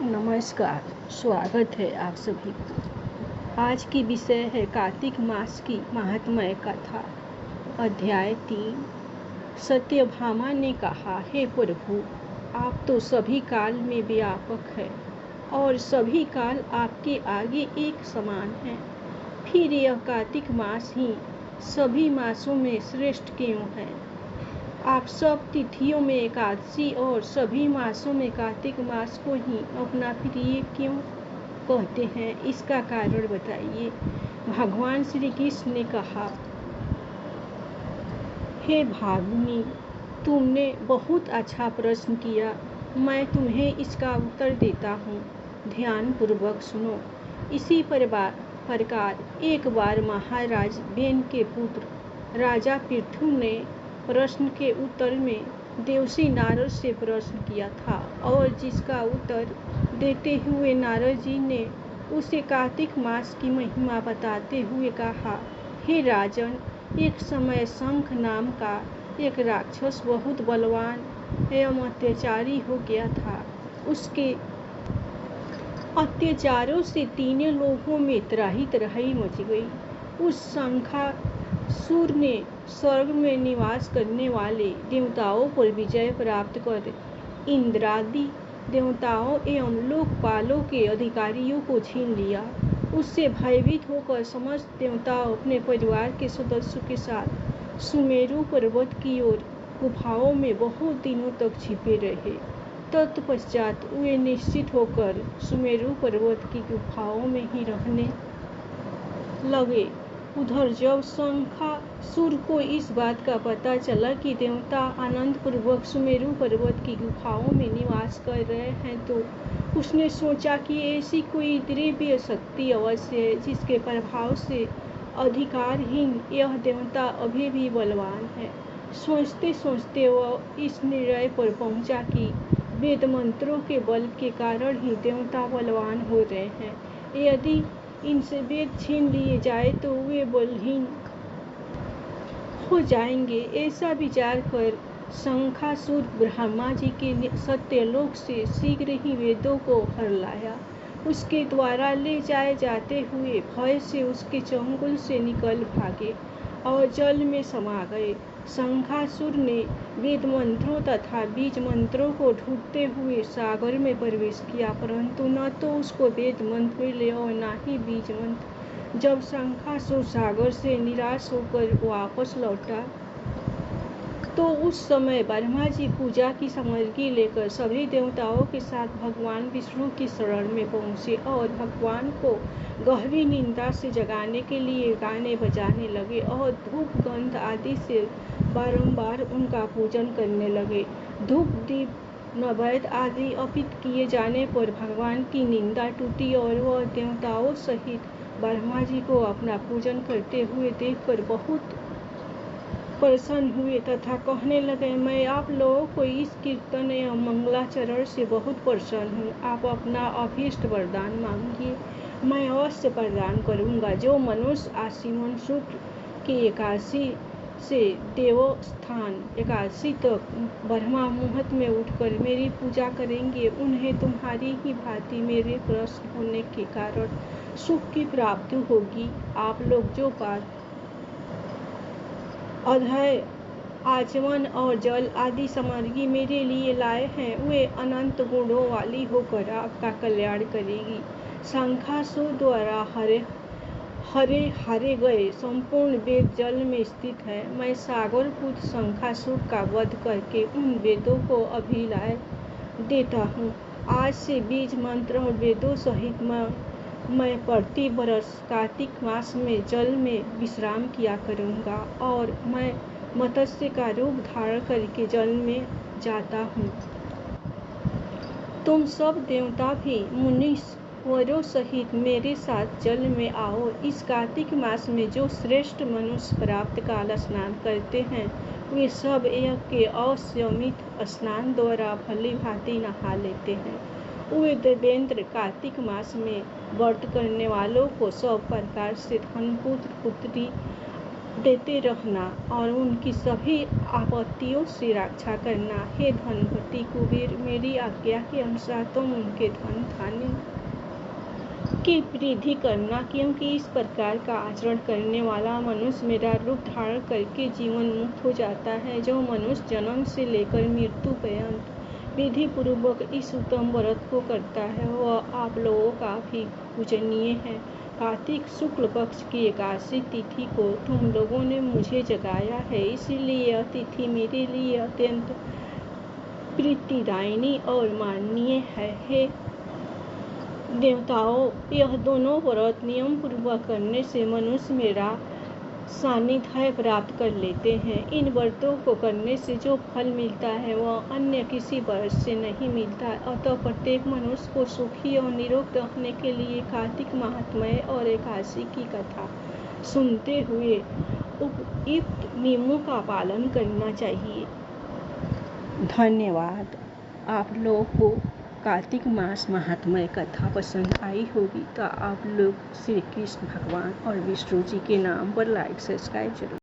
नमस्कार, स्वागत है आप सभी को। आज की विषय है कार्तिक मास की महात्म्य कथा। अध्याय 3। सत्यभामा ने कहा, हे प्रभु, आप तो सभी काल में व्यापक है और सभी काल आपके आगे एक समान है। फिर यह कार्तिक मास ही सभी मासों में श्रेष्ठ क्यों है? आप सब तिथियों में एकादशी और सभी मासों में कार्तिक मास को ही अपना प्रिय क्यों कहते हैं? इसका कारण बताइए। भगवान श्री कृष्ण ने कहा, हे भामिनी, तुमने बहुत अच्छा प्रश्न किया। मैं तुम्हें इसका उत्तर देता हूँ। ध्यान पूर्वक सुनो। इसी प्रकार एक बार महाराज बेन के पुत्र राजा पृथु ने प्रश्न के उत्तर में देवर्षि नारद से प्रश्न किया था और जिसका उत्तर देते हुए नारद जी ने उसे कार्तिक मास की महिमा बताते हुए कहा, हे राजन, एक समय शंख नाम का एक राक्षस बहुत बलवान एवं अत्याचारी हो गया था। उसके अत्याचारों से तीनों लोगों में त्राही त्राही मच गई। उस शंखासुर ने स्वर्ग में निवास करने वाले देवताओं पर विजय प्राप्त कर इंद्रादि देवताओं एवं लोकपालों के अधिकारियों को छीन लिया। उससे भयभीत होकर समस्त देवता अपने परिवार के सदस्यों के साथ सुमेरु पर्वत की ओर गुफाओं में बहुत दिनों तक छिपे रहे। तत्पश्चात वे निश्चित होकर सुमेरु पर्वत की गुफाओं में ही रहने लगे। उधर जब शंखासुर को इस बात का पता चला कि देवता आनंद पूर्वक सुमेरु पर्वत की गुफाओं में निवास कर रहे हैं, तो उसने सोचा कि ऐसी कोई दिव्य शक्ति अवश्य है जिसके प्रभाव से अधिकारहीन यह देवता अभी भी बलवान है। सोचते सोचते वह इस निर्णय पर पहुंचा कि वेद मंत्रों के बल के कारण ही देवता बलवान हो रहे हैं। यदि इनसे वेद छीन लिए जाए तो वे बलहीन हो जाएंगे। ऐसा विचार कर शंखासुर ब्रह्मा जी के सत्यलोक से शीघ्र ही वेदों को हर लाया। उसके द्वारा ले जाए जाते हुए भय से उसके चंगुल से निकल भागे और जल में समा गए। शंखासुर ने वेद मंत्रों तथा बीज मंत्रों को ढूंढते हुए सागर में प्रवेश किया, परंतु न तो उसको वेद मंत्र मिले और न ही बीज मंत्र। जब शंखासुर सागर से निराश होकर वापस लौटा तो उस समय ब्रह्मा जी पूजा की सामग्री लेकर सभी देवताओं के साथ भगवान विष्णु की शरण में पहुंचे और भगवान को गहरी निंदा से जगाने के लिए गाने बजाने लगे और धूप गंध आदि से बारंबार उनका पूजन करने लगे। धूप दीप नैवेद्य आदि अर्पित किए जाने पर भगवान की निंदा टूटी और वह देवताओं सहित ब्रह्मा जी को अपना पूजन करते हुए देखकर बहुत प्रसन्न हुए तथा कहने लगे, मैं आप लोगों को इस कीर्तन एवं मंगलाचरण से बहुत प्रसन्न हूँ। आप अपना अभीष्ट वरदान मांगिए, मैं अवश्य प्रदान करूँगा। जो मनुष्य आश्विन शुक्ल की एकादशी से देवस्थान एकादशी तक ब्रह्मा मुहूर्त में उठकर मेरी पूजा करेंगे, उन्हें तुम्हारी ही भांति मेरे प्रसन्न होने के कारण सुख की प्राप्ति होगी। आप लोग जो बात अध्यय आचमन और जल आदि सामग्री मेरे लिए लाए हैं, वे अनंत गुणों वाली होकर आपका कल्याण करेगी। शंखासुर द्वारा हारे गए संपूर्ण वेद जल में स्थित है। मैं सागर पुत्र शंखासुर का वध करके उन वेदों को अभिलाय देता हूँ। आज से बीज मंत्र और वेदों सहित मैं प्रति वर्ष कार्तिक मास में जल में विश्राम किया करूँगा और मैं मत्स्य का रूप धारण करके जल में जाता हूँ। तुम सब देवता भी मुनीश्वरों सहित मेरे साथ जल में आओ। इस कार्तिक मास में जो श्रेष्ठ मनुष्य प्राप्त काल स्नान करते हैं, वे सब एक के अश्वमेध स्नान द्वारा भली भांति नहा लेते हैं। वे देवेंद्र कार्तिक मास में व्रत करने वालों को सब प्रकार से धन पुत्र पुत्री देते रहना और उनकी सभी आपत्तियों से रक्षा करना। हे धनपति कुबेर, मेरी आज्ञा के अनुसार तुम उनके धन धान्य की वृद्धि करना, क्योंकि इस प्रकार का आचरण करने वाला मनुष्य मेरा रूप धारण करके जीवन मुक्त हो जाता है। जो मनुष्य जन्म से लेकर मृत्यु पर्यंत विधि पूर्वक इस उत्तम व्रत को करता है, वह आप लोगों का भी पूजनीय है। कार्तिक शुक्ल पक्ष की एकादशी तिथि को तुम लोगों ने मुझे जगाया है, इसलिए यह तिथि मेरे लिए अत्यंत प्रीतिदायिनी और माननीय है। हे देवताओं, यह दोनों व्रत नियम पूर्वक करने से मनुष्य मेरा सानिध्य प्राप्त कर लेते हैं। इन व्रतों को करने से जो फल मिलता है वह अन्य किसी व्रत से नहीं मिलता। अतः प्रत्येक मनुष्य को सुखी और निरोग रहने के लिए कार्तिक महात्म्य और एकादशी की कथा सुनते हुए उपयुक्त नियमों का पालन करना चाहिए। धन्यवाद। आप लोगों को कार्तिक मास महात्म्य कथा पसंद आई होगी तो आप लोग श्री कृष्ण भगवान और विष्णु जी के नाम पर लाइक सब्सक्राइब जरूर